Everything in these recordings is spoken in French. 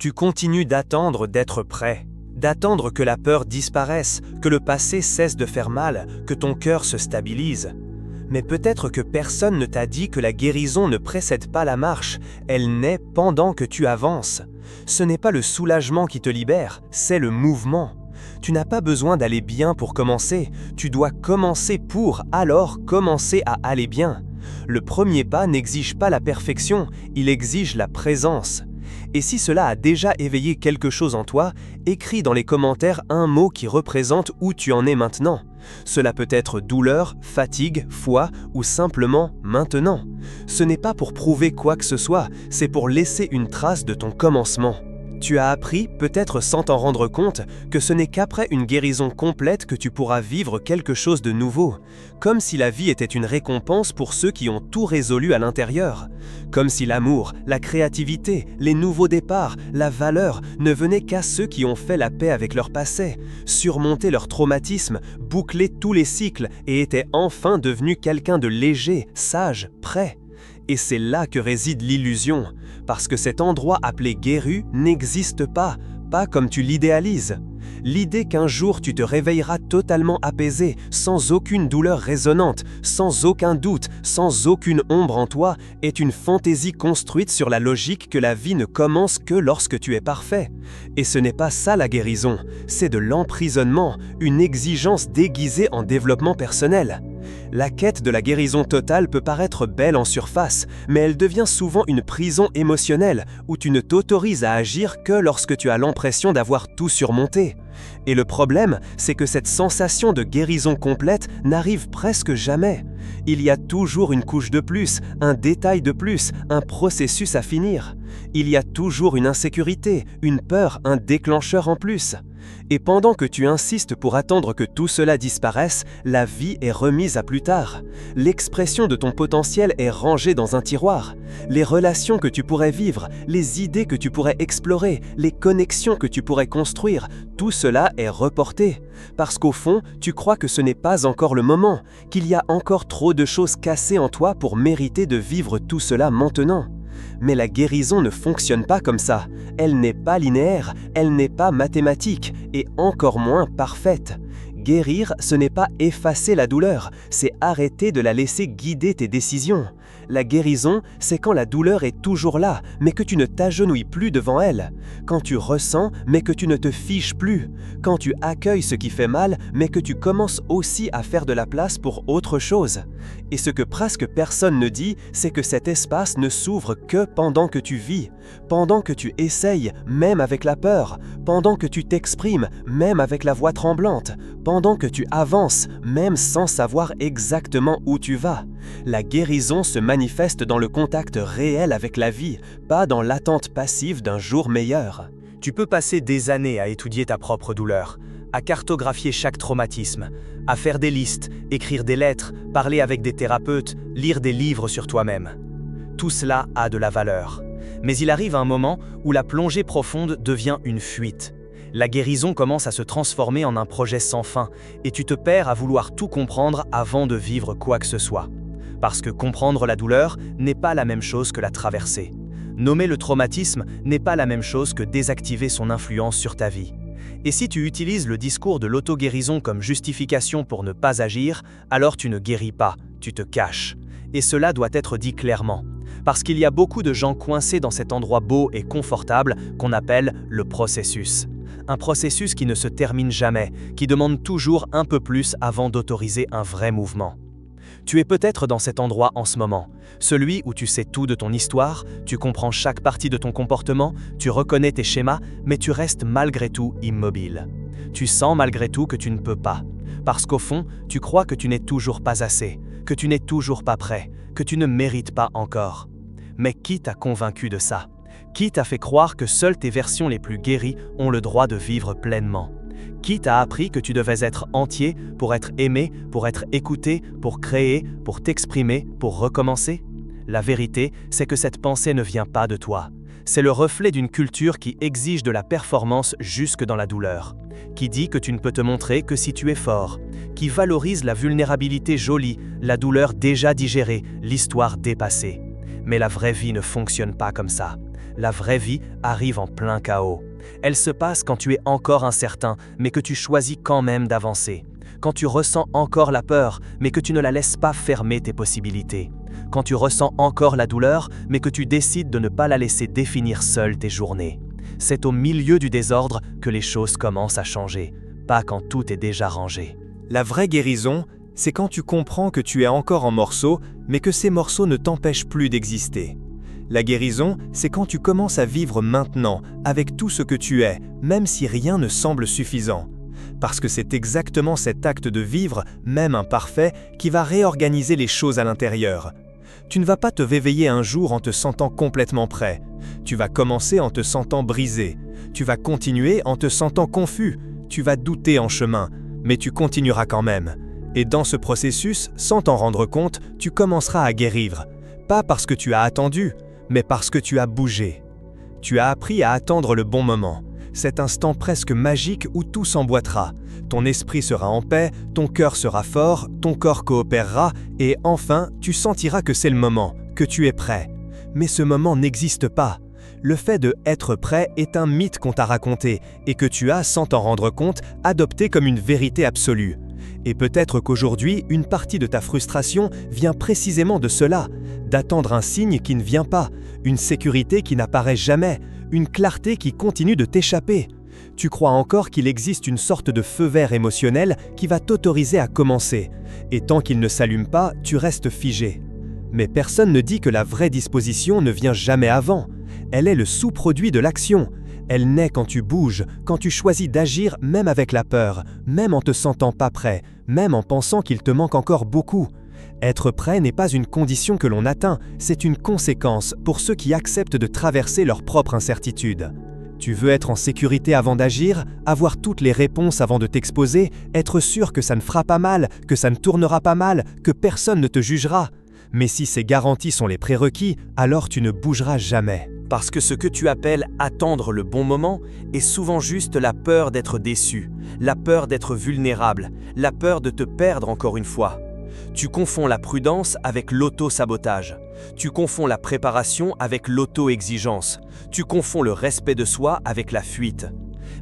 Tu continues d'attendre d'être prêt, d'attendre que la peur disparaisse, que le passé cesse de faire mal, que ton cœur se stabilise. Mais peut-être que personne ne t'a dit que la guérison ne précède pas la marche, elle naît pendant que tu avances. Ce n'est pas le soulagement qui te libère, c'est le mouvement. Tu n'as pas besoin d'aller bien pour commencer, tu dois commencer pour alors commencer à aller bien. Le premier pas n'exige pas la perfection, il exige la présence. Et si cela a déjà éveillé quelque chose en toi, écris dans les commentaires un mot qui représente où tu en es maintenant. Cela peut être douleur, fatigue, foi ou simplement maintenant. Ce n'est pas pour prouver quoi que ce soit, c'est pour laisser une trace de ton commencement. Tu as appris, peut-être sans t'en rendre compte, que ce n'est qu'après une guérison complète que tu pourras vivre quelque chose de nouveau. Comme si la vie était une récompense pour ceux qui ont tout résolu à l'intérieur. Comme si l'amour, la créativité, les nouveaux départs, la valeur ne venaient qu'à ceux qui ont fait la paix avec leur passé, surmonté leur traumatisme, bouclé tous les cycles et étaient enfin devenus quelqu'un de léger, sage, prêt. Et c'est là que réside l'illusion, parce que cet endroit appelé guéru n'existe pas comme tu l'idéalises. L'idée qu'un jour tu te réveilleras totalement apaisé, sans aucune douleur résonnante, sans aucun doute, sans aucune ombre en toi, est une fantaisie construite sur la logique que la vie ne commence que lorsque tu es parfait. Et ce n'est pas ça la guérison, c'est de l'emprisonnement, une exigence déguisée en développement personnel. La quête de la guérison totale peut paraître belle en surface, mais elle devient souvent une prison émotionnelle où tu ne t'autorises à agir que lorsque tu as l'impression d'avoir tout surmonté. Et le problème, c'est que cette sensation de guérison complète n'arrive presque jamais. Il y a toujours une couche de plus, un détail de plus, un processus à finir. Il y a toujours une insécurité, une peur, un déclencheur en plus. Et pendant que tu insistes pour attendre que tout cela disparaisse, la vie est remise à plus tard. L'expression de ton potentiel est rangée dans un tiroir. Les relations que tu pourrais vivre, les idées que tu pourrais explorer, les connexions que tu pourrais construire, tout cela est reporté. Parce qu'au fond, tu crois que ce n'est pas encore le moment, qu'il y a encore trop de choses cassées en toi pour mériter de vivre tout cela maintenant. Mais la guérison ne fonctionne pas comme ça. Elle n'est pas linéaire, elle n'est pas mathématique, et encore moins parfaite. Guérir, ce n'est pas effacer la douleur, c'est arrêter de la laisser guider tes décisions. La guérison, c'est quand la douleur est toujours là, mais que tu ne t'agenouilles plus devant elle. Quand tu ressens, mais que tu ne te fiches plus. Quand tu accueilles ce qui fait mal, mais que tu commences aussi à faire de la place pour autre chose. Et ce que presque personne ne dit, c'est que cet espace ne s'ouvre que pendant que tu vis, pendant que tu essayes, même avec la peur, pendant que tu t'exprimes, même avec la voix tremblante, pendant que tu avances, même sans savoir exactement où tu vas. La guérison se manifeste dans le contact réel avec la vie, pas dans l'attente passive d'un jour meilleur. Tu peux passer des années à étudier ta propre douleur, à cartographier chaque traumatisme, à faire des listes, écrire des lettres, parler avec des thérapeutes, lire des livres sur toi-même. Tout cela a de la valeur. Mais il arrive un moment où la plongée profonde devient une fuite. La guérison commence à se transformer en un projet sans fin, et tu te perds à vouloir tout comprendre avant de vivre quoi que ce soit. Parce que comprendre la douleur n'est pas la même chose que la traverser. Nommer le traumatisme n'est pas la même chose que désactiver son influence sur ta vie. Et si tu utilises le discours de l'auto-guérison comme justification pour ne pas agir, alors tu ne guéris pas, tu te caches. Et cela doit être dit clairement. Parce qu'il y a beaucoup de gens coincés dans cet endroit beau et confortable qu'on appelle le processus. Un processus qui ne se termine jamais, qui demande toujours un peu plus avant d'autoriser un vrai mouvement. Tu es peut-être dans cet endroit en ce moment, celui où tu sais tout de ton histoire, tu comprends chaque partie de ton comportement, tu reconnais tes schémas, mais tu restes malgré tout immobile. Tu sens malgré tout que tu ne peux pas, parce qu'au fond, tu crois que tu n'es toujours pas assez, que tu n'es toujours pas prêt, que tu ne mérites pas encore. Mais qui t'a convaincu de ça? Qui t'a fait croire que seules tes versions les plus guéries ont le droit de vivre pleinement? Qui t'a appris que tu devais être entier pour être aimé, pour être écouté, pour créer, pour t'exprimer, pour recommencer? La vérité, c'est que cette pensée ne vient pas de toi. C'est le reflet d'une culture qui exige de la performance jusque dans la douleur, qui dit que tu ne peux te montrer que si tu es fort, qui valorise la vulnérabilité jolie, la douleur déjà digérée, l'histoire dépassée. Mais la vraie vie ne fonctionne pas comme ça. La vraie vie arrive en plein chaos. Elle se passe quand tu es encore incertain, mais que tu choisis quand même d'avancer. Quand tu ressens encore la peur, mais que tu ne la laisses pas fermer tes possibilités. Quand tu ressens encore la douleur, mais que tu décides de ne pas la laisser définir seule tes journées. C'est au milieu du désordre que les choses commencent à changer, pas quand tout est déjà rangé. La vraie guérison, c'est quand tu comprends que tu es encore en morceaux, mais que ces morceaux ne t'empêchent plus d'exister. La guérison, c'est quand tu commences à vivre maintenant, avec tout ce que tu es, même si rien ne semble suffisant. Parce que c'est exactement cet acte de vivre, même imparfait, qui va réorganiser les choses à l'intérieur. Tu ne vas pas te réveiller un jour en te sentant complètement prêt. Tu vas commencer en te sentant brisé. Tu vas continuer en te sentant confus. Tu vas douter en chemin, mais tu continueras quand même. Et dans ce processus, sans t'en rendre compte, tu commenceras à guérir. Pas parce que tu as attendu, mais parce que tu as bougé. Tu as appris à attendre le bon moment. Cet instant presque magique où tout s'emboîtera. Ton esprit sera en paix, ton cœur sera fort, ton corps coopérera et enfin, tu sentiras que c'est le moment, que tu es prêt. Mais ce moment n'existe pas. Le fait de être prêt est un mythe qu'on t'a raconté et que tu as, sans t'en rendre compte, adopté comme une vérité absolue. Et peut-être qu'aujourd'hui, une partie de ta frustration vient précisément de cela, d'attendre un signe qui ne vient pas, une sécurité qui n'apparaît jamais, une clarté qui continue de t'échapper. Tu crois encore qu'il existe une sorte de feu vert émotionnel qui va t'autoriser à commencer, et tant qu'il ne s'allume pas, tu restes figé. Mais personne ne dit que la vraie disposition ne vient jamais avant. Elle est le sous-produit de l'action. Elle naît quand tu bouges, quand tu choisis d'agir même avec la peur, même en te sentant pas prêt, même en pensant qu'il te manque encore beaucoup. Être prêt n'est pas une condition que l'on atteint, c'est une conséquence pour ceux qui acceptent de traverser leur propre incertitude. Tu veux être en sécurité avant d'agir, avoir toutes les réponses avant de t'exposer, être sûr que ça ne fera pas mal, que ça ne tournera pas mal, que personne ne te jugera. Mais si ces garanties sont les prérequis, alors tu ne bougeras jamais. Parce que ce que tu appelles attendre le bon moment est souvent juste la peur d'être déçu, la peur d'être vulnérable, la peur de te perdre encore une fois. Tu confonds la prudence avec l'auto-sabotage. Tu confonds la préparation avec l'auto-exigence. Tu confonds le respect de soi avec la fuite.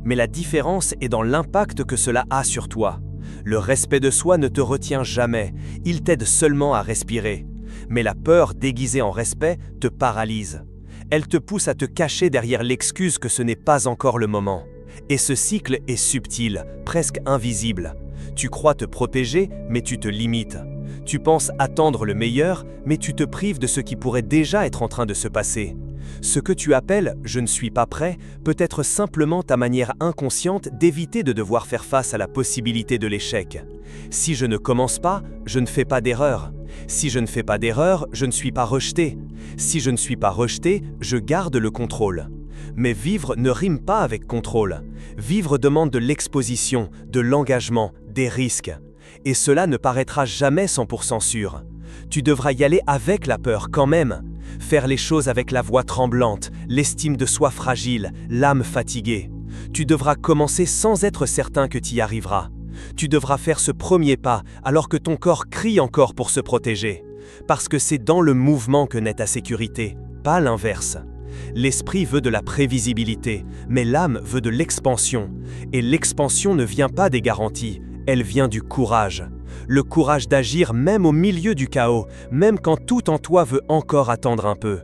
Mais la différence est dans l'impact que cela a sur toi. Le respect de soi ne te retient jamais, il t'aide seulement à respirer. Mais la peur déguisée en respect te paralyse. Elle te pousse à te cacher derrière l'excuse que ce n'est pas encore le moment. Et ce cycle est subtil, presque invisible. Tu crois te protéger, mais tu te limites. Tu penses attendre le meilleur, mais tu te prives de ce qui pourrait déjà être en train de se passer. Ce que tu appelles « je ne suis pas prêt » peut être simplement ta manière inconsciente d'éviter de devoir faire face à la possibilité de l'échec. Si je ne commence pas, je ne fais pas d'erreur. Si je ne fais pas d'erreur, je ne suis pas rejeté. Si je ne suis pas rejeté, je garde le contrôle. Mais vivre ne rime pas avec contrôle. Vivre demande de l'exposition, de l'engagement, des risques. Et cela ne paraîtra jamais 100% sûr. Tu devras y aller avec la peur quand même. Faire les choses avec la voix tremblante, l'estime de soi fragile, l'âme fatiguée. Tu devras commencer sans être certain que tu y arriveras. Tu devras faire ce premier pas alors que ton corps crie encore pour se protéger. Parce que c'est dans le mouvement que naît ta sécurité, pas l'inverse. L'esprit veut de la prévisibilité, mais l'âme veut de l'expansion. Et l'expansion ne vient pas des garanties, elle vient du courage. Le courage d'agir même au milieu du chaos, même quand tout en toi veut encore attendre un peu.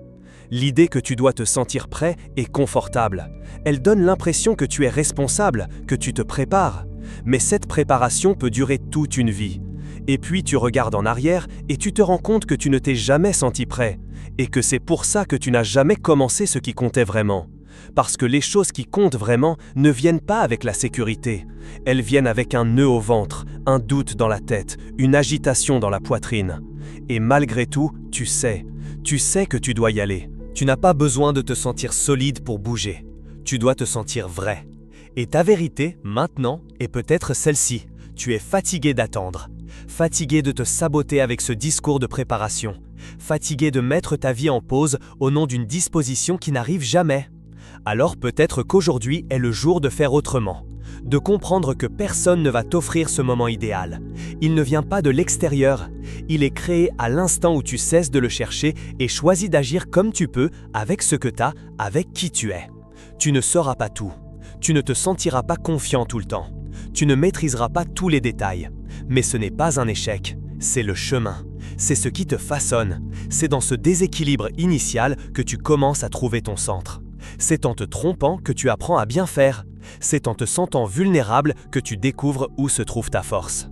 L'idée que tu dois te sentir prêt est confortable. Elle donne l'impression que tu es responsable, que tu te prépares. Mais cette préparation peut durer toute une vie. Et puis tu regardes en arrière et tu te rends compte que tu ne t'es jamais senti prêt. Et que c'est pour ça que tu n'as jamais commencé ce qui comptait vraiment. Parce que les choses qui comptent vraiment ne viennent pas avec la sécurité. Elles viennent avec un nœud au ventre, un doute dans la tête, une agitation dans la poitrine. Et malgré tout, tu sais que tu dois y aller. Tu n'as pas besoin de te sentir solide pour bouger. Tu dois te sentir vrai. Et ta vérité, maintenant, est peut-être celle-ci. Tu es fatigué d'attendre. Fatigué de te saboter avec ce discours de préparation. Fatigué de mettre ta vie en pause au nom d'une disposition qui n'arrive jamais. Alors peut-être qu'aujourd'hui est le jour de faire autrement. de comprendre que personne ne va t'offrir ce moment idéal. Il ne vient pas de l'extérieur, il est créé à l'instant où tu cesses de le chercher et choisis d'agir comme tu peux, avec ce que tu as, avec qui tu es. Tu ne sauras pas tout, tu ne te sentiras pas confiant tout le temps, tu ne maîtriseras pas tous les détails. Mais ce n'est pas un échec, c'est le chemin. C'est ce qui te façonne. C'est dans ce déséquilibre initial que tu commences à trouver ton centre. C'est en te trompant que tu apprends à bien faire. C'est en te sentant vulnérable que tu découvres où se trouve ta force.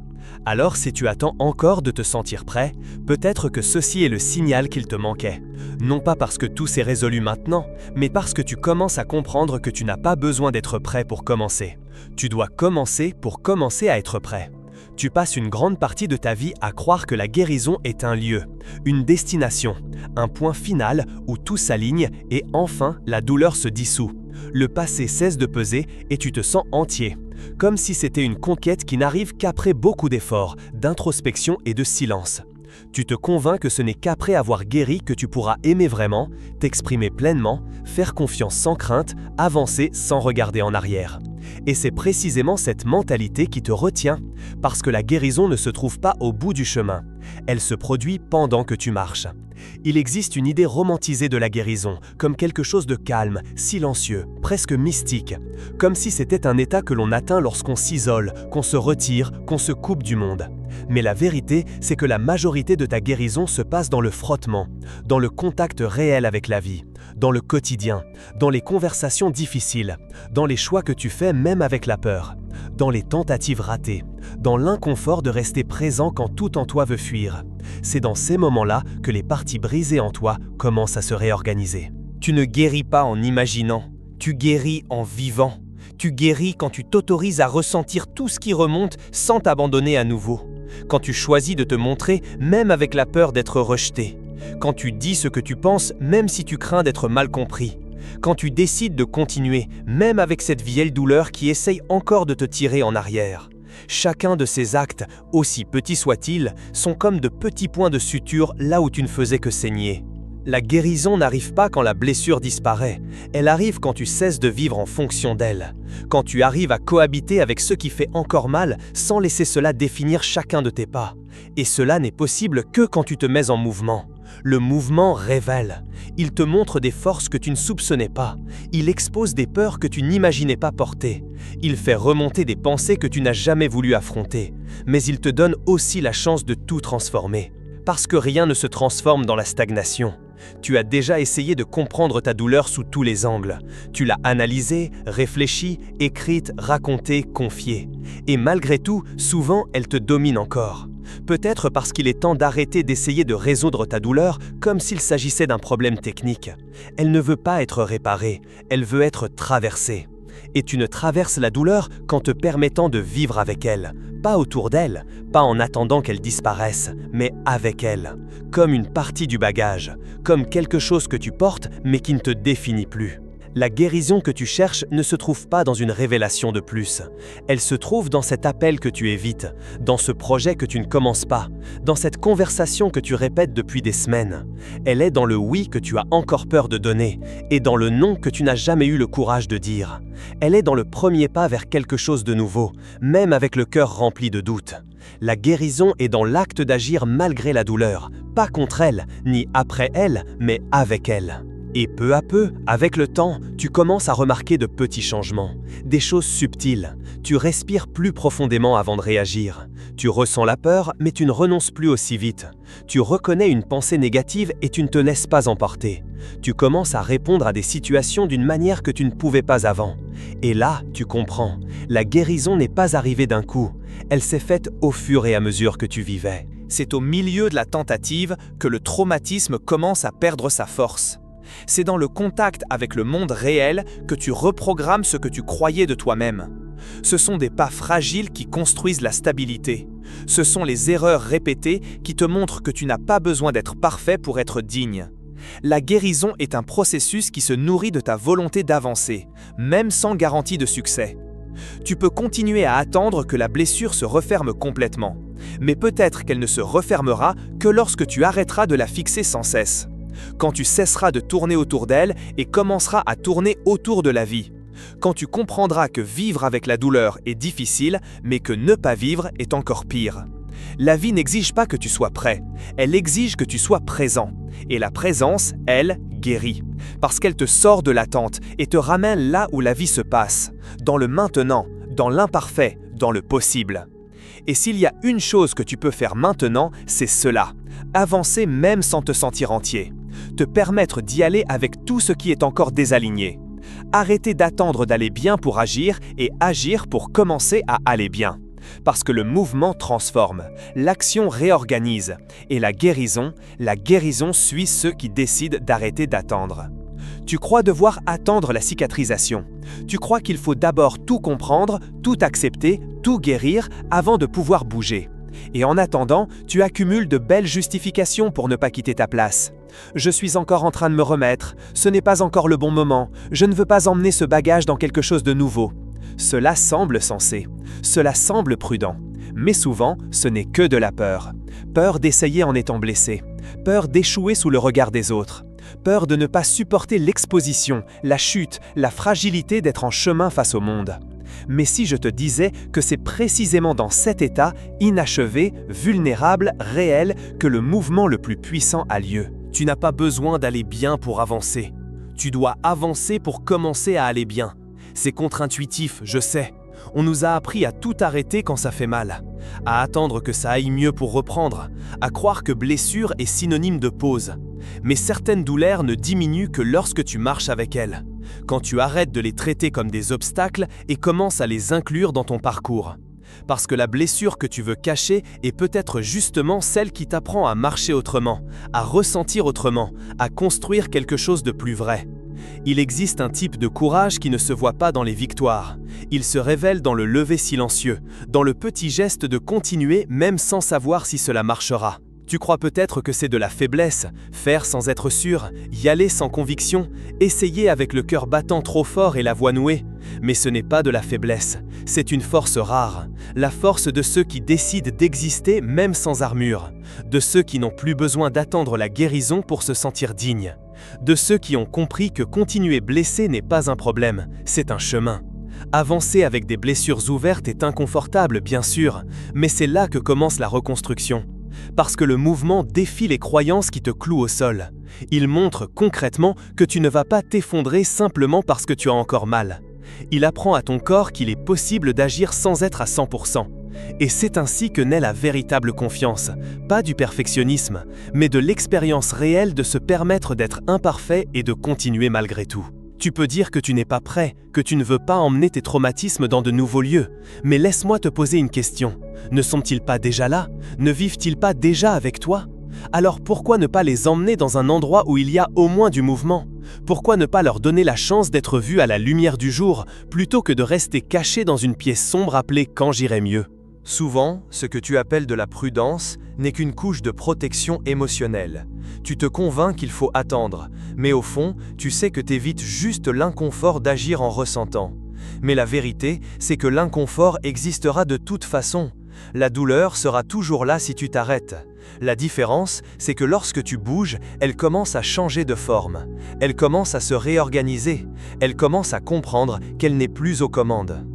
Alors si tu attends encore de te sentir prêt, peut-être que ceci est le signal qu'il te manquait. Non pas parce que tout s'est résolu maintenant, mais parce que tu commences à comprendre que tu n'as pas besoin d'être prêt pour commencer. Tu dois commencer pour commencer à être prêt. Tu passes une grande partie de ta vie à croire que la guérison est un lieu, une destination, un point final où tout s'aligne et enfin la douleur se dissout. Le passé cesse de peser et tu te sens entier, comme si c'était une conquête qui n'arrive qu'après beaucoup d'efforts, d'introspection et de silence. Tu te convaincs que ce n'est qu'après avoir guéri que tu pourras aimer vraiment, t'exprimer pleinement, faire confiance sans crainte, avancer sans regarder en arrière. Et c'est précisément cette mentalité qui te retient, parce que la guérison ne se trouve pas au bout du chemin. Elle se produit pendant que tu marches. Il existe une idée romantisée de la guérison, comme quelque chose de calme, silencieux, presque mystique, comme si c'était un état que l'on atteint lorsqu'on s'isole, qu'on se retire, qu'on se coupe du monde. Mais la vérité, c'est que la majorité de ta guérison se passe dans le frottement, dans le contact réel avec la vie, dans le quotidien, dans les conversations difficiles, dans les choix que tu fais même avec la peur, dans les tentatives ratées, dans l'inconfort de rester présent quand tout en toi veut fuir. C'est dans ces moments-là que les parties brisées en toi commencent à se réorganiser. Tu ne guéris pas en imaginant, tu guéris en vivant. Tu guéris quand tu t'autorises à ressentir tout ce qui remonte sans t'abandonner à nouveau. Quand tu choisis de te montrer même avec la peur d'être rejeté. Quand tu dis ce que tu penses même si tu crains d'être mal compris. Quand tu décides de continuer même avec cette vieille douleur qui essaye encore de te tirer en arrière. Chacun de ces actes, aussi petits soient-ils, sont comme de petits points de suture là où tu ne faisais que saigner. La guérison n'arrive pas quand la blessure disparaît, elle arrive quand tu cesses de vivre en fonction d'elle, quand tu arrives à cohabiter avec ce qui fait encore mal sans laisser cela définir chacun de tes pas. Et cela n'est possible que quand tu te mets en mouvement. Le mouvement révèle, il te montre des forces que tu ne soupçonnais pas, il expose des peurs que tu n'imaginais pas porter, il fait remonter des pensées que tu n'as jamais voulu affronter, mais il te donne aussi la chance de tout transformer. Parce que rien ne se transforme dans la stagnation. Tu as déjà essayé de comprendre ta douleur sous tous les angles. Tu l'as analysée, réfléchie, écrite, racontée, confiée. Et malgré tout, souvent, elle te domine encore. Peut-être parce qu'il est temps d'arrêter d'essayer de résoudre ta douleur comme s'il s'agissait d'un problème technique. Elle ne veut pas être réparée, elle veut être traversée. Et tu ne traverses la douleur qu'en te permettant de vivre avec elle, pas autour d'elle, pas en attendant qu'elle disparaisse, mais avec elle, comme une partie du bagage, comme quelque chose que tu portes mais qui ne te définit plus. La guérison que tu cherches ne se trouve pas dans une révélation de plus. Elle se trouve dans cet appel que tu évites, dans ce projet que tu ne commences pas, dans cette conversation que tu répètes depuis des semaines. Elle est dans le oui que tu as encore peur de donner et dans le non que tu n'as jamais eu le courage de dire. Elle est dans le premier pas vers quelque chose de nouveau, même avec le cœur rempli de doutes. La guérison est dans l'acte d'agir malgré la douleur, pas contre elle, ni après elle, mais avec elle. Et peu à peu, avec le temps, tu commences à remarquer de petits changements, des choses subtiles. Tu respires plus profondément avant de réagir. Tu ressens la peur, mais tu ne renonces plus aussi vite. Tu reconnais une pensée négative et tu ne te laisses pas emporter. Tu commences à répondre à des situations d'une manière que tu ne pouvais pas avant. Et là, tu comprends, la guérison n'est pas arrivée d'un coup. Elle s'est faite au fur et à mesure que tu vivais. C'est au milieu de la tentative que le traumatisme commence à perdre sa force. C'est dans le contact avec le monde réel que tu reprogrammes ce que tu croyais de toi-même. Ce sont des pas fragiles qui construisent la stabilité. Ce sont les erreurs répétées qui te montrent que tu n'as pas besoin d'être parfait pour être digne. La guérison est un processus qui se nourrit de ta volonté d'avancer, même sans garantie de succès. Tu peux continuer à attendre que la blessure se referme complètement, mais peut-être qu'elle ne se refermera que lorsque tu arrêteras de la fixer sans cesse. Quand tu cesseras de tourner autour d'elle et commenceras à tourner autour de la vie. Quand tu comprendras que vivre avec la douleur est difficile, mais que ne pas vivre est encore pire. La vie n'exige pas que tu sois prêt, elle exige que tu sois présent. Et la présence, elle, guérit. Parce qu'elle te sort de l'attente et te ramène là où la vie se passe, dans le maintenant, dans l'imparfait, dans le possible. Et s'il y a une chose que tu peux faire maintenant, c'est cela. Avancer même sans te sentir entier. Te permettre d'y aller avec tout ce qui est encore désaligné. Arrêter d'attendre d'aller bien pour agir et agir pour commencer à aller bien. Parce que le mouvement transforme, l'action réorganise et la guérison suit ceux qui décident d'arrêter d'attendre. Tu crois devoir attendre la cicatrisation. Tu crois qu'il faut d'abord tout comprendre, tout accepter, tout guérir avant de pouvoir bouger. Et en attendant, tu accumules de belles justifications pour ne pas quitter ta place. Je suis encore en train de me remettre, ce n'est pas encore le bon moment, je ne veux pas emmener ce bagage dans quelque chose de nouveau. Cela semble sensé, cela semble prudent, mais souvent ce n'est que de la peur. Peur d'essayer en étant blessé, peur d'échouer sous le regard des autres, peur de ne pas supporter l'exposition, la chute, la fragilité d'être en chemin face au monde. Mais si je te disais que c'est précisément dans cet état, inachevé, vulnérable, réel, que le mouvement le plus puissant a lieu. Tu n'as pas besoin d'aller bien pour avancer. Tu dois avancer pour commencer à aller bien. C'est contre-intuitif, je sais. On nous a appris à tout arrêter quand ça fait mal, à attendre que ça aille mieux pour reprendre, à croire que blessure est synonyme de pause. Mais certaines douleurs ne diminuent que lorsque tu marches avec elles, quand tu arrêtes de les traiter comme des obstacles et commences à les inclure dans ton parcours. Parce que la blessure que tu veux cacher est peut-être justement celle qui t'apprend à marcher autrement, à ressentir autrement, à construire quelque chose de plus vrai. Il existe un type de courage qui ne se voit pas dans les victoires. Il se révèle dans le lever silencieux, dans le petit geste de continuer même sans savoir si cela marchera. Tu crois peut-être que c'est de la faiblesse, faire sans être sûr, y aller sans conviction, essayer avec le cœur battant trop fort et la voix nouée. Mais ce n'est pas de la faiblesse, c'est une force rare, la force de ceux qui décident d'exister même sans armure, de ceux qui n'ont plus besoin d'attendre la guérison pour se sentir dignes, de ceux qui ont compris que continuer blessé n'est pas un problème, c'est un chemin. Avancer avec des blessures ouvertes est inconfortable, bien sûr, mais c'est là que commence la reconstruction. Parce que le mouvement défie les croyances qui te clouent au sol. Il montre concrètement que tu ne vas pas t'effondrer simplement parce que tu as encore mal. Il apprend à ton corps qu'il est possible d'agir sans être à 100%. Et c'est ainsi que naît la véritable confiance, pas du perfectionnisme, mais de l'expérience réelle de se permettre d'être imparfait et de continuer malgré tout. Tu peux dire que tu n'es pas prêt, que tu ne veux pas emmener tes traumatismes dans de nouveaux lieux, mais laisse-moi te poser une question. Ne sont-ils pas déjà là? Ne vivent-ils pas déjà avec toi? Alors pourquoi ne pas les emmener dans un endroit où il y a au moins du mouvement? Pourquoi ne pas leur donner la chance d'être vus à la lumière du jour, plutôt que de rester cachés dans une pièce sombre appelée « Quand j'irai mieux ». Souvent, ce que tu appelles de la prudence n'est qu'une couche de protection émotionnelle. Tu te convaincs qu'il faut attendre, mais au fond, tu sais que t'évites juste l'inconfort d'agir en ressentant. Mais la vérité, c'est que l'inconfort existera de toute façon. La douleur sera toujours là si tu t'arrêtes. La différence, c'est que lorsque tu bouges, elle commence à changer de forme. Elle commence à se réorganiser. Elle commence à comprendre qu'elle n'est plus aux commandes.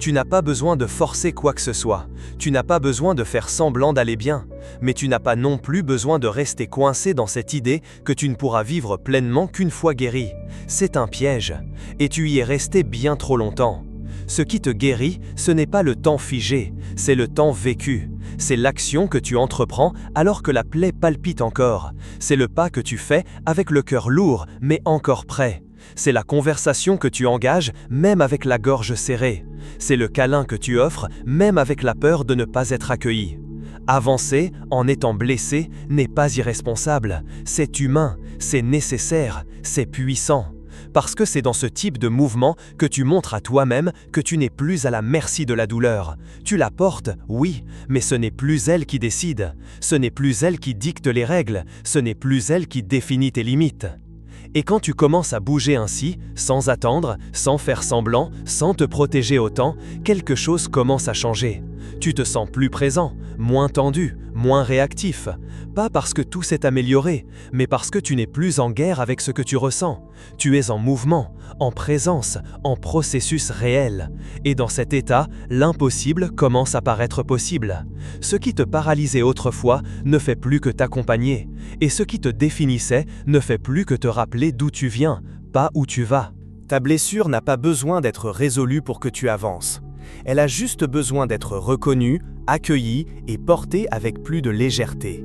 Tu n'as pas besoin de forcer quoi que ce soit. Tu n'as pas besoin de faire semblant d'aller bien. Mais tu n'as pas non plus besoin de rester coincé dans cette idée que tu ne pourras vivre pleinement qu'une fois guéri. C'est un piège. Et tu y es resté bien trop longtemps. Ce qui te guérit, ce n'est pas le temps figé, c'est le temps vécu. C'est l'action que tu entreprends alors que la plaie palpite encore. C'est le pas que tu fais avec le cœur lourd, mais encore prêt. C'est la conversation que tu engages, même avec la gorge serrée. C'est le câlin que tu offres, même avec la peur de ne pas être accueilli. Avancer, en étant blessé, n'est pas irresponsable. C'est humain, c'est nécessaire, c'est puissant. Parce que c'est dans ce type de mouvement que tu montres à toi-même que tu n'es plus à la merci de la douleur. Tu la portes, oui, mais ce n'est plus elle qui décide. Ce n'est plus elle qui dicte les règles. Ce n'est plus elle qui définit tes limites. Et quand tu commences à bouger ainsi, sans attendre, sans faire semblant, sans te protéger autant, quelque chose commence à changer. Tu te sens plus présent, moins tendu, moins réactif, pas parce que tout s'est amélioré, mais parce que tu n'es plus en guerre avec ce que tu ressens. Tu es en mouvement, en présence, en processus réel. Et dans cet état, l'impossible commence à paraître possible. Ce qui te paralysait autrefois ne fait plus que t'accompagner, et ce qui te définissait ne fait plus que te rappeler d'où tu viens, pas où tu vas. Ta blessure n'a pas besoin d'être résolue pour que tu avances. Elle a juste besoin d'être reconnue, accueillie et portée avec plus de légèreté.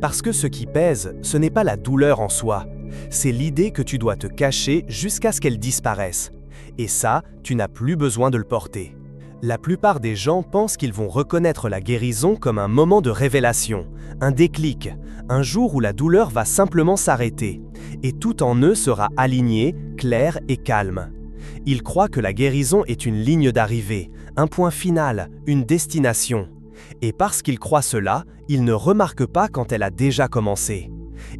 Parce que ce qui pèse, ce n'est pas la douleur en soi, c'est l'idée que tu dois te cacher jusqu'à ce qu'elle disparaisse. Et ça, tu n'as plus besoin de le porter. La plupart des gens pensent qu'ils vont reconnaître la guérison comme un moment de révélation, un déclic, un jour où la douleur va simplement s'arrêter, et tout en eux sera aligné, clair et calme. Ils croient que la guérison est une ligne d'arrivée, un point final, une destination. Et parce qu'ils croient cela, ils ne remarquent pas quand elle a déjà commencé.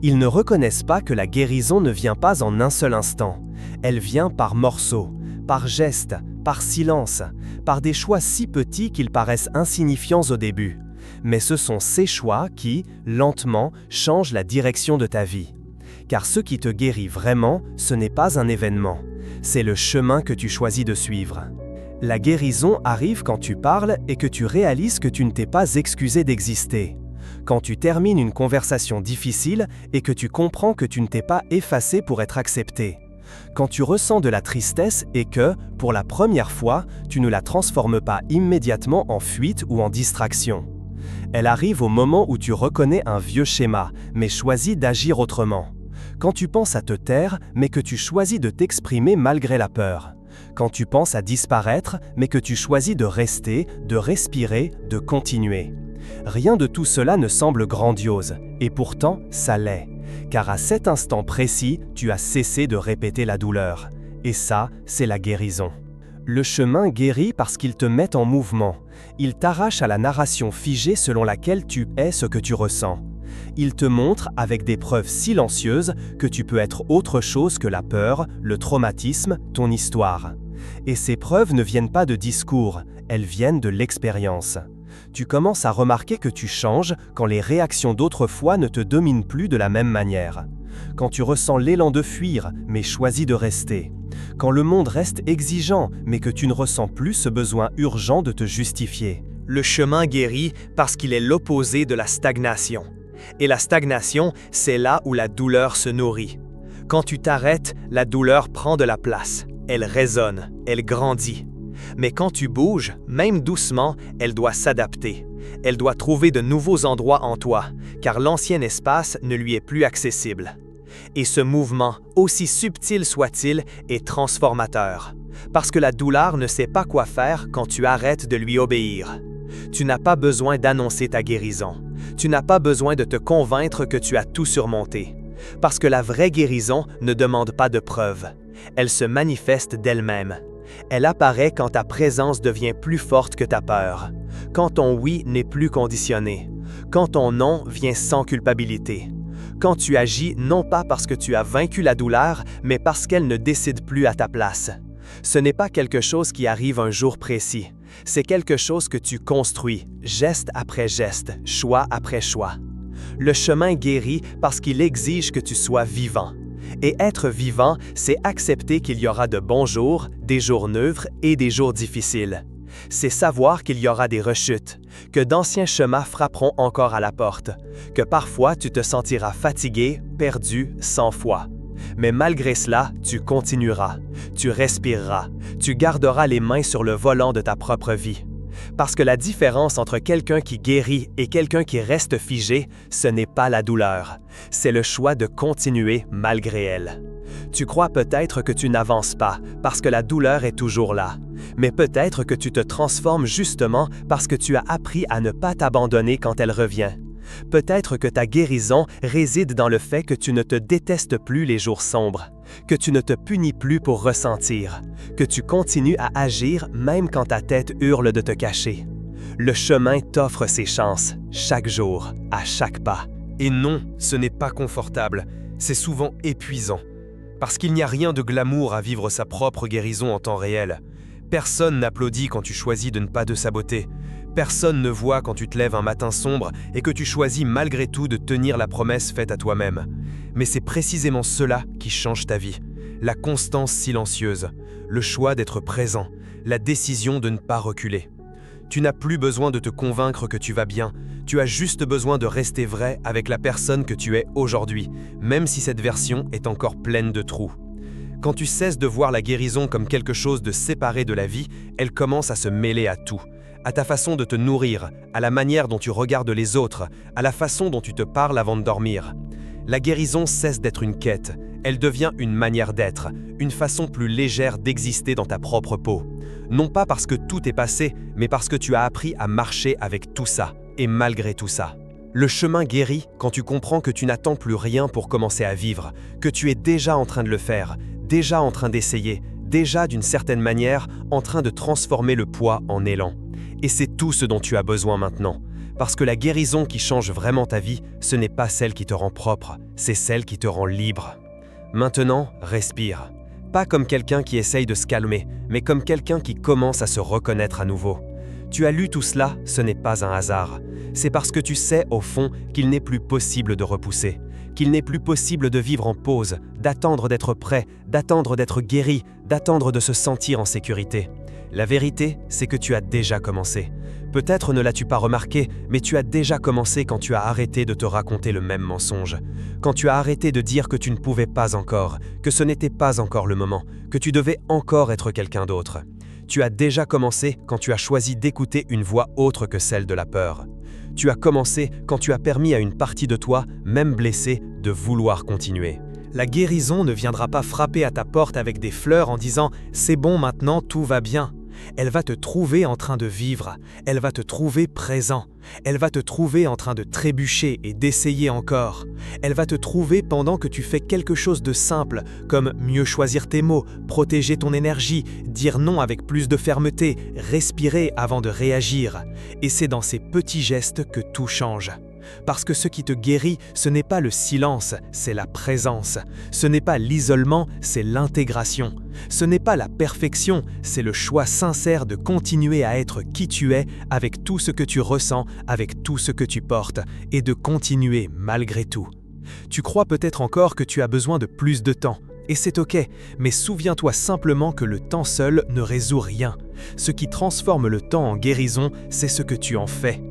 Ils ne reconnaissent pas que la guérison ne vient pas en un seul instant. Elle vient par morceaux, par gestes, par silence, par des choix si petits qu'ils paraissent insignifiants au début. Mais ce sont ces choix qui, lentement, changent la direction de ta vie. Car ce qui te guérit vraiment, ce n'est pas un événement. C'est le chemin que tu choisis de suivre. La guérison arrive quand tu parles et que tu réalises que tu ne t'es pas excusé d'exister. Quand tu termines une conversation difficile et que tu comprends que tu ne t'es pas effacé pour être accepté. Quand tu ressens de la tristesse et que, pour la première fois, tu ne la transformes pas immédiatement en fuite ou en distraction. Elle arrive au moment où tu reconnais un vieux schéma, mais choisis d'agir autrement. Quand tu penses à te taire, mais que tu choisis de t'exprimer malgré la peur. Quand tu penses à disparaître, mais que tu choisis de rester, de respirer, de continuer. Rien de tout cela ne semble grandiose, et pourtant, ça l'est. Car à cet instant précis, tu as cessé de répéter la douleur. Et ça, c'est la guérison. Le chemin guérit parce qu'il te met en mouvement. Il t'arrache à la narration figée selon laquelle tu es ce que tu ressens. Il te montre, avec des preuves silencieuses, que tu peux être autre chose que la peur, le traumatisme, ton histoire. Et ces preuves ne viennent pas de discours, elles viennent de l'expérience. Tu commences à remarquer que tu changes quand les réactions d'autrefois ne te dominent plus de la même manière. Quand tu ressens l'élan de fuir, mais choisis de rester. Quand le monde reste exigeant, mais que tu ne ressens plus ce besoin urgent de te justifier. Le chemin guérit parce qu'il est l'opposé de la stagnation. Et la stagnation, c'est là où la douleur se nourrit. Quand tu t'arrêtes, la douleur prend de la place. Elle résonne, elle grandit. Mais quand tu bouges, même doucement, elle doit s'adapter. Elle doit trouver de nouveaux endroits en toi, car l'ancien espace ne lui est plus accessible. Et ce mouvement, aussi subtil soit-il, est transformateur. Parce que la douleur ne sait pas quoi faire quand tu arrêtes de lui obéir. Tu n'as pas besoin d'annoncer ta guérison. Tu n'as pas besoin de te convaincre que tu as tout surmonté. Parce que la vraie guérison ne demande pas de preuves. Elle se manifeste d'elle-même. Elle apparaît quand ta présence devient plus forte que ta peur. Quand ton oui n'est plus conditionné. Quand ton non vient sans culpabilité. Quand tu agis non pas parce que tu as vaincu la douleur, mais parce qu'elle ne décide plus à ta place. Ce n'est pas quelque chose qui arrive un jour précis. C'est quelque chose que tu construis, geste après geste, choix après choix. Le chemin guérit parce qu'il exige que tu sois vivant. Et être vivant, c'est accepter qu'il y aura de bons jours, des jours neutres et des jours difficiles. C'est savoir qu'il y aura des rechutes, que d'anciens chemins frapperont encore à la porte, que parfois tu te sentiras fatigué, perdu, sans foi. Mais malgré cela, tu continueras, tu respireras, tu garderas les mains sur le volant de ta propre vie. Parce que la différence entre quelqu'un qui guérit et quelqu'un qui reste figé, ce n'est pas la douleur, c'est le choix de continuer malgré elle. Tu crois peut-être que tu n'avances pas parce que la douleur est toujours là, mais peut-être que tu te transformes justement parce que tu as appris à ne pas t'abandonner quand elle revient. Peut-être que ta guérison réside dans le fait que tu ne te détestes plus les jours sombres, que tu ne te punis plus pour ressentir, que tu continues à agir même quand ta tête hurle de te cacher. Le chemin t'offre ses chances, chaque jour, à chaque pas. Et non, ce n'est pas confortable, c'est souvent épuisant. Parce qu'il n'y a rien de glamour à vivre sa propre guérison en temps réel. Personne n'applaudit quand tu choisis de ne pas te saboter. personne ne voit quand tu te lèves un matin sombre et que tu choisis malgré tout de tenir la promesse faite à toi-même. Mais c'est précisément cela qui change ta vie. La constance silencieuse, le choix d'être présent, la décision de ne pas reculer. Tu n'as plus besoin de te convaincre que tu vas bien, tu as juste besoin de rester vrai avec la personne que tu es aujourd'hui, même si cette version est encore pleine de trous. Quand tu cesses de voir la guérison comme quelque chose de séparé de la vie, elle commence à se mêler à tout. À ta façon de te nourrir, à la manière dont tu regardes les autres, à la façon dont tu te parles avant de dormir. La guérison cesse d'être une quête, elle devient une manière d'être, une façon plus légère d'exister dans ta propre peau. Non pas parce que tout est passé, mais parce que tu as appris à marcher avec tout ça, et malgré tout ça. Le chemin guérit quand tu comprends que tu n'attends plus rien pour commencer à vivre, que tu es déjà en train de le faire, déjà en train d'essayer, déjà d'une certaine manière en train de transformer le poids en élan. Et c'est tout ce dont tu as besoin maintenant. Parce que la guérison qui change vraiment ta vie, ce n'est pas celle qui te rend propre, c'est celle qui te rend libre. Maintenant, respire. Pas comme quelqu'un qui essaye de se calmer, mais comme quelqu'un qui commence à se reconnaître à nouveau. Tu as lu tout cela, ce n'est pas un hasard. C'est parce que tu sais, au fond, qu'il n'est plus possible de repousser, qu'il n'est plus possible de vivre en pause, d'attendre d'être prêt, d'attendre d'être guéri, d'attendre de se sentir en sécurité. La vérité, c'est que tu as déjà commencé. Peut-être ne l'as-tu pas remarqué, mais tu as déjà commencé quand tu as arrêté de te raconter le même mensonge. Quand tu as arrêté de dire que tu ne pouvais pas encore, que ce n'était pas encore le moment, que tu devais encore être quelqu'un d'autre. Tu as déjà commencé quand tu as choisi d'écouter une voix autre que celle de la peur. Tu as commencé quand tu as permis à une partie de toi, même blessée, de vouloir continuer. La guérison ne viendra pas frapper à ta porte avec des fleurs en disant « c'est bon maintenant, tout va bien ». Elle va te trouver en train de vivre, elle va te trouver présent, elle va te trouver en train de trébucher et d'essayer encore. Elle va te trouver pendant que tu fais quelque chose de simple, comme mieux choisir tes mots, protéger ton énergie, dire non avec plus de fermeté, respirer avant de réagir. Et c'est dans ces petits gestes que tout change. Parce que ce qui te guérit, ce n'est pas le silence, c'est la présence. Ce n'est pas l'isolement, c'est l'intégration. Ce n'est pas la perfection, c'est le choix sincère de continuer à être qui tu es avec tout ce que tu ressens, avec tout ce que tu portes, et de continuer malgré tout. Tu crois peut-être encore que tu as besoin de plus de temps. Et c'est ok, mais souviens-toi simplement que le temps seul ne résout rien. Ce qui transforme le temps en guérison, c'est ce que tu en fais.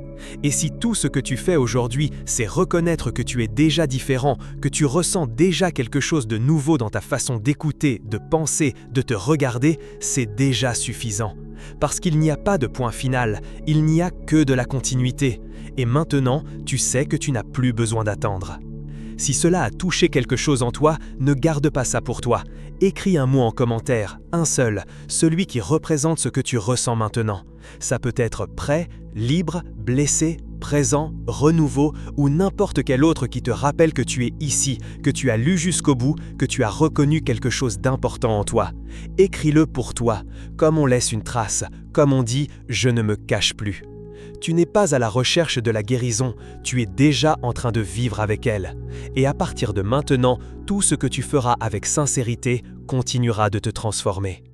Et si tout ce que tu fais aujourd'hui, c'est reconnaître que tu es déjà différent, que tu ressens déjà quelque chose de nouveau dans ta façon d'écouter, de penser, de te regarder, c'est déjà suffisant. Parce qu'il n'y a pas de point final, il n'y a que de la continuité. Et maintenant, tu sais que tu n'as plus besoin d'attendre. Si cela a touché quelque chose en toi, ne garde pas ça pour toi. Écris un mot en commentaire, un seul, celui qui représente ce que tu ressens maintenant. Ça peut être prêt, libre, blessé, présent, renouveau ou n'importe quel autre qui te rappelle que tu es ici, que tu as lu jusqu'au bout, que tu as reconnu quelque chose d'important en toi. Écris-le pour toi, comme on laisse une trace, comme on dit « je ne me cache plus ». Tu n'es pas à la recherche de la guérison, tu es déjà en train de vivre avec elle. Et à partir de maintenant, tout ce que tu feras avec sincérité continuera de te transformer.